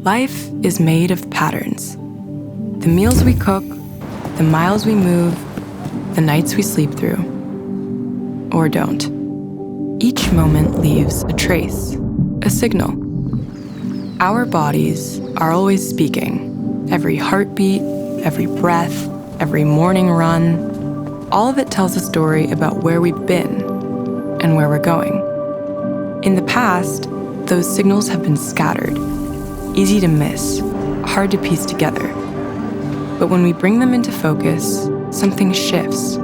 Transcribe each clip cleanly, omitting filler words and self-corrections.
Life is made of patterns. The meals we cook, the miles we move, the nights we sleep through. Or don't. Each moment leaves a trace, a signal. Our bodies are always speaking. Every heartbeat, every breath, every morning run, all of it tells a story about where we've been and where we're going. In the past, those signals have been scattered, easy to miss, hard to piece together. But when we bring them into focus, something shifts.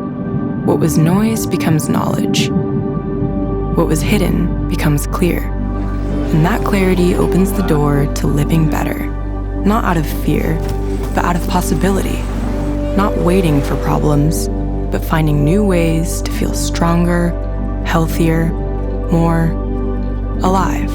What was noise becomes knowledge. What was hidden becomes clear. And that clarity opens the door to living better, not out of fear, but out of possibility. Not waiting for problems, but finding new ways to feel stronger, healthier, more alive.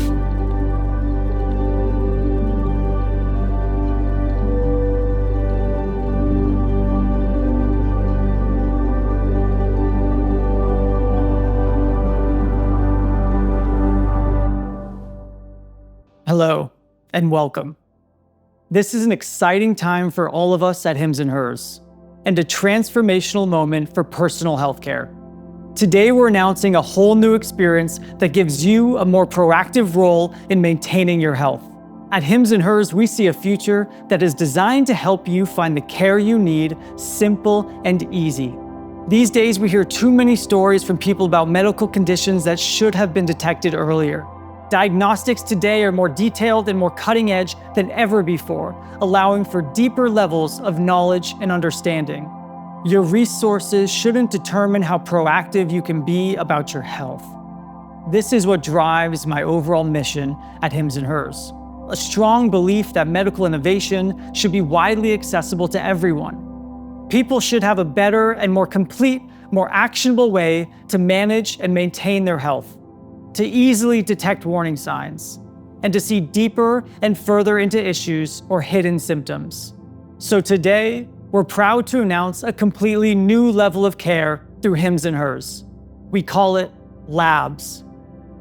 Hello, and welcome. This is an exciting time for all of us at Hims & Hers, and a transformational moment for personal healthcare. Today, we're announcing a whole new experience that gives you a more proactive role in maintaining your health. At Hims & Hers, we see a future that is designed to help you find the care you need, simple and easy. These days, we hear too many stories from people about medical conditions that should have been detected earlier. Diagnostics today are more detailed and more cutting edge than ever before, allowing for deeper levels of knowledge and understanding. Your resources shouldn't determine how proactive you can be about your health. This is what drives my overall mission at Hims & Hers. A strong belief that medical innovation should be widely accessible to everyone. People should have a better and more complete, more actionable way to manage and maintain their health, to easily detect warning signs, and to see deeper and further into issues or hidden symptoms. So today, we're proud to announce a completely new level of care through Hims & Hers. We call it Labs.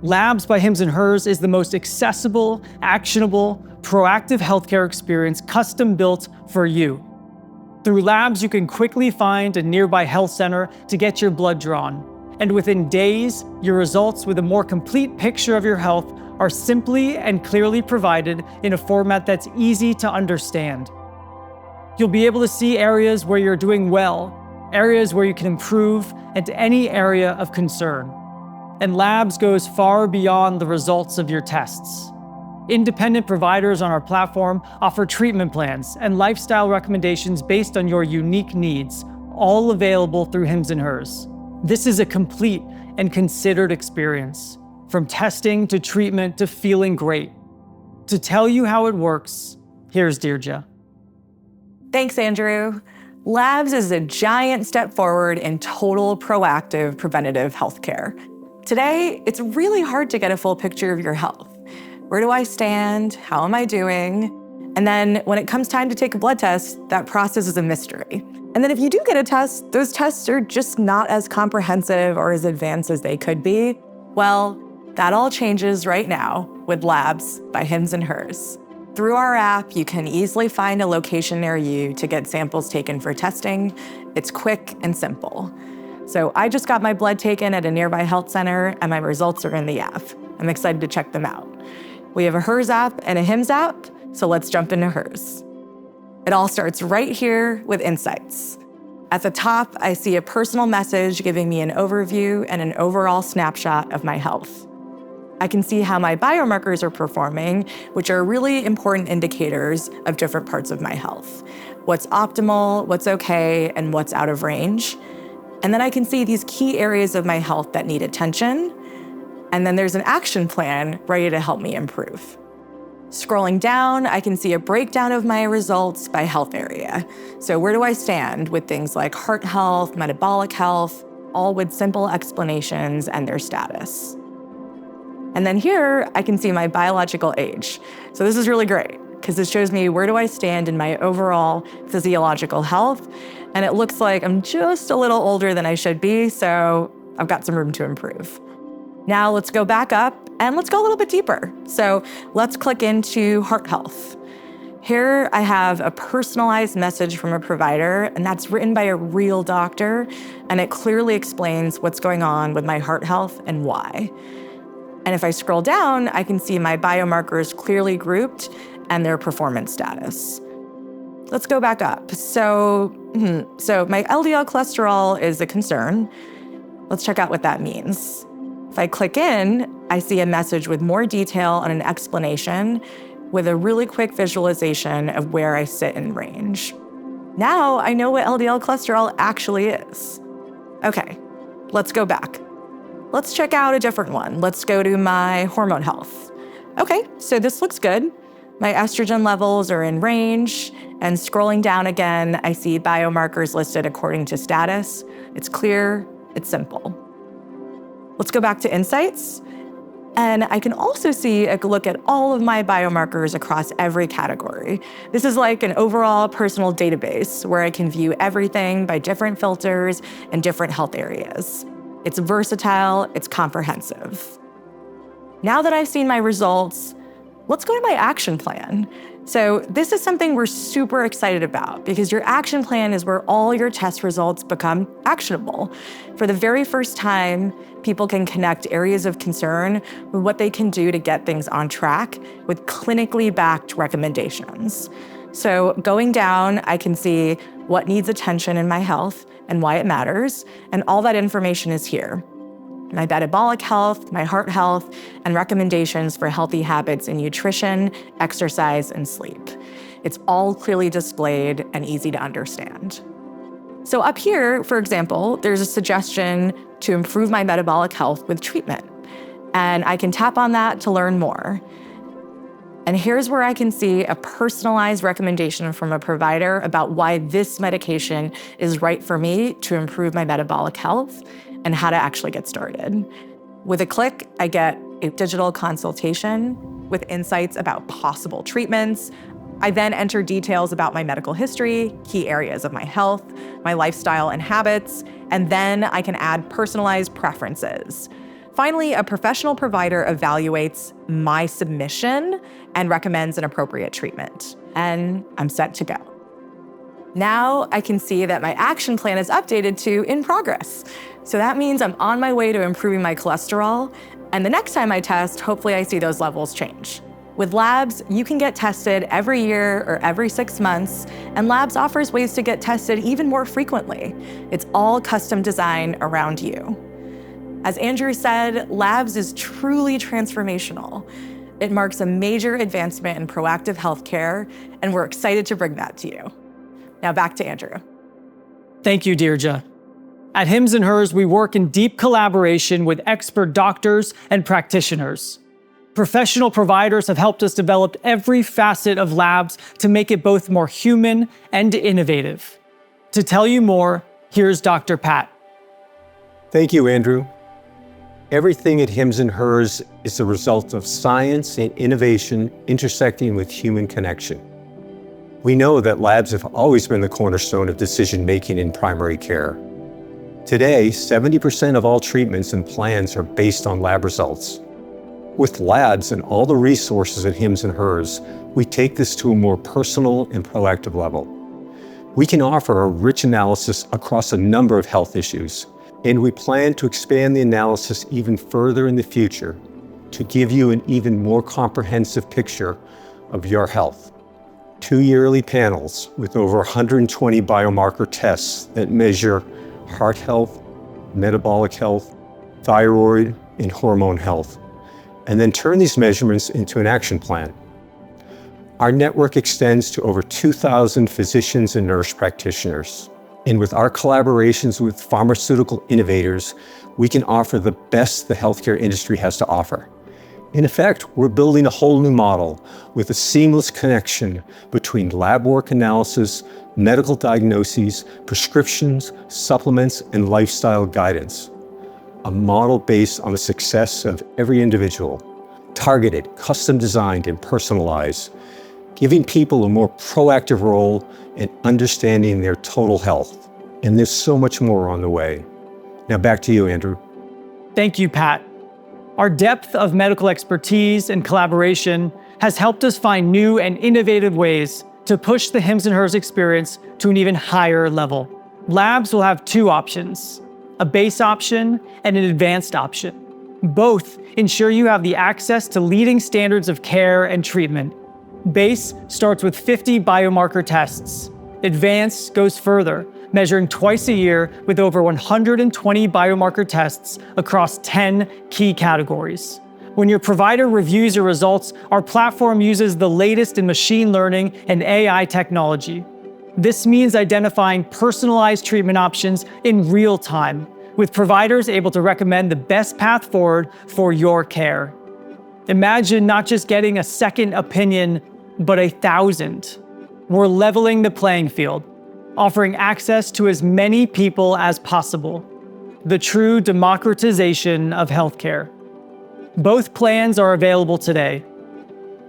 Labs by Hims & Hers is the most accessible, actionable, proactive healthcare experience custom built for you. Through Labs, you can quickly find a nearby health center to get your blood drawn. And within days, your results with a more complete picture of your health are simply and clearly provided in a format that's easy to understand. You'll be able to see areas where you're doing well, areas where you can improve, and any area of concern. And Labs goes far beyond the results of your tests. Independent providers on our platform offer treatment plans and lifestyle recommendations based on your unique needs, all available through Hims & Hers. This is a complete and considered experience, from testing to treatment to feeling great. To tell you how it works, here's Deirdre. Thanks, Andrew. Labs is a giant step forward in total proactive preventative healthcare. Today, it's really hard to get a full picture of your health. Where do I stand? How am I doing? And then when it comes time to take a blood test, that process is a mystery. And then if you do get a test, those tests are just not as comprehensive or as advanced as they could be. Well, that all changes right now with Labs by Hims & Hers. Through our app, you can easily find a location near you to get samples taken for testing. It's quick and simple. So I just got my blood taken at a nearby health center, and my results are in the app. I'm excited to check them out. We have a Hers app and a Hims app, so let's jump into Hers. It all starts right here with Insights. At the top, I see a personal message giving me an overview and an overall snapshot of my health. I can see how my biomarkers are performing, which are really important indicators of different parts of my health. What's optimal, what's okay, and what's out of range. And then I can see these key areas of my health that need attention. And then there's an action plan ready to help me improve. Scrolling down, I can see a breakdown of my results by health area. So where do I stand with things like heart health, metabolic health, all with simple explanations and their status. And then here, I can see my biological age. So this is really great because this shows me where do I stand in my overall physiological health. And it looks like I'm just a little older than I should be, so I've got some room to improve. Now let's go back up And let's go a little bit deeper. So let's click into heart health. Here I have a personalized message from a provider, and that's written by a real doctor, and it clearly explains what's going on with my heart health and why. And if I scroll down, I can see my biomarkers clearly grouped and their performance status. Let's go back up. So my LDL cholesterol is a concern. Let's check out what that means. If I click in, I see a message with more detail and an explanation with a really quick visualization of where I sit in range. Now I know what LDL cholesterol actually is. Okay, let's go back. Let's check out a different one. Let's go to my hormone health. Okay, so this looks good. My estrogen levels are in range, and scrolling down again, I see biomarkers listed according to status. It's clear, it's simple. Let's go back to insights. And I can also see a look at all of my biomarkers across every category. This is like an overall personal database where I can view everything by different filters and different health areas. It's versatile, it's comprehensive. Now that I've seen my results, let's go to my action plan. So this is something we're super excited about because your action plan is where all your test results become actionable. For the very first time, people can connect areas of concern with what they can do to get things on track with clinically backed recommendations. So going down, I can see what needs attention in my health and why it matters, and all that information is here. My metabolic health, my heart health, and recommendations for healthy habits in nutrition, exercise, and sleep. It's all clearly displayed and easy to understand. So up here, for example, there's a suggestion to improve my metabolic health with treatment. And I can tap on that to learn more. And here's where I can see a personalized recommendation from a provider about why this medication is right for me to improve my metabolic health and how to actually get started. With a click, I get a digital consultation with insights about possible treatments. I then enter details about my medical history, key areas of my health, my lifestyle and habits, and then I can add personalized preferences. Finally, a professional provider evaluates my submission and recommends an appropriate treatment. And I'm set to go. Now I can see that my action plan is updated to in progress. So that means I'm on my way to improving my cholesterol, and the next time I test, hopefully I see those levels change. With Labs, you can get tested every year or every 6 months, and Labs offers ways to get tested even more frequently. It's all custom designed around you. As Andrew said, Labs is truly transformational. It marks a major advancement in proactive healthcare, and we're excited to bring that to you. Now back to Andrew. Thank you, Deirdre. At Hims & Hers, we work in deep collaboration with expert doctors and practitioners. Professional providers have helped us develop every facet of Labs to make it both more human and innovative. To tell you more, here's Dr. Pat. Thank you, Andrew. Everything at Hims & Hers is the result of science and innovation intersecting with human connection. We know that labs have always been the cornerstone of decision-making in primary care. Today, 70% of all treatments and plans are based on lab results. With labs and all the resources at Hims & Hers, we take this to a more personal and proactive level. We can offer a rich analysis across a number of health issues, and we plan to expand the analysis even further in the future to give you an even more comprehensive picture of your health. 2 yearly panels with over 120 biomarker tests that measure heart health, metabolic health, thyroid, and hormone health, and then turn these measurements into an action plan. Our network extends to over 2,000 physicians and nurse practitioners. And with our collaborations with pharmaceutical innovators, we can offer the best the healthcare industry has to offer. In effect, we're building a whole new model with a seamless connection between lab work analysis, medical diagnoses, prescriptions, supplements, and lifestyle guidance. A model based on the success of every individual, targeted, custom designed, and personalized, giving people a more proactive role in understanding their total health. And there's so much more on the way. Now back to you, Andrew. Thank you, Pat. Our depth of medical expertise and collaboration has helped us find new and innovative ways to push the Hims and Hers experience to an even higher level. Labs will have two options, a base option and an advanced option. Both ensure you have the access to leading standards of care and treatment. Base starts with 50 biomarker tests. Advanced goes further, measuring twice a year with over 120 biomarker tests across 10 key categories. When your provider reviews your results, our platform uses the latest in machine learning and AI technology. This means identifying personalized treatment options in real time, with providers able to recommend the best path forward for your care. Imagine not just getting a second opinion, but 1,000. We're leveling the playing field, offering access to as many people as possible. The true democratization of healthcare. Both plans are available today.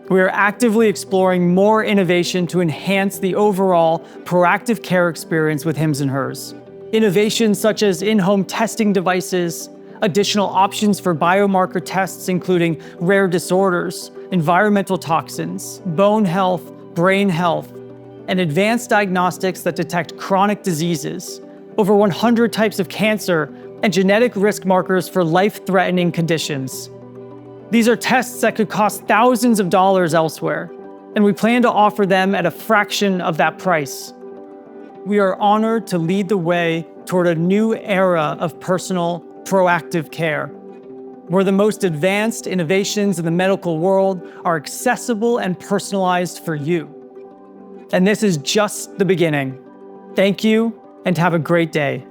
We are actively exploring more innovation to enhance the overall proactive care experience with Hims and Hers. Innovations such as in-home testing devices, additional options for biomarker tests including rare disorders, environmental toxins, bone health, brain health, and advanced diagnostics that detect chronic diseases, over 100 types of cancer, and genetic risk markers for life-threatening conditions. These are tests that could cost thousands of dollars elsewhere, and we plan to offer them at a fraction of that price. We are honored to lead the way toward a new era of personal, proactive care, where the most advanced innovations in the medical world are accessible and personalized for you. And this is just the beginning. Thank you, and have a great day.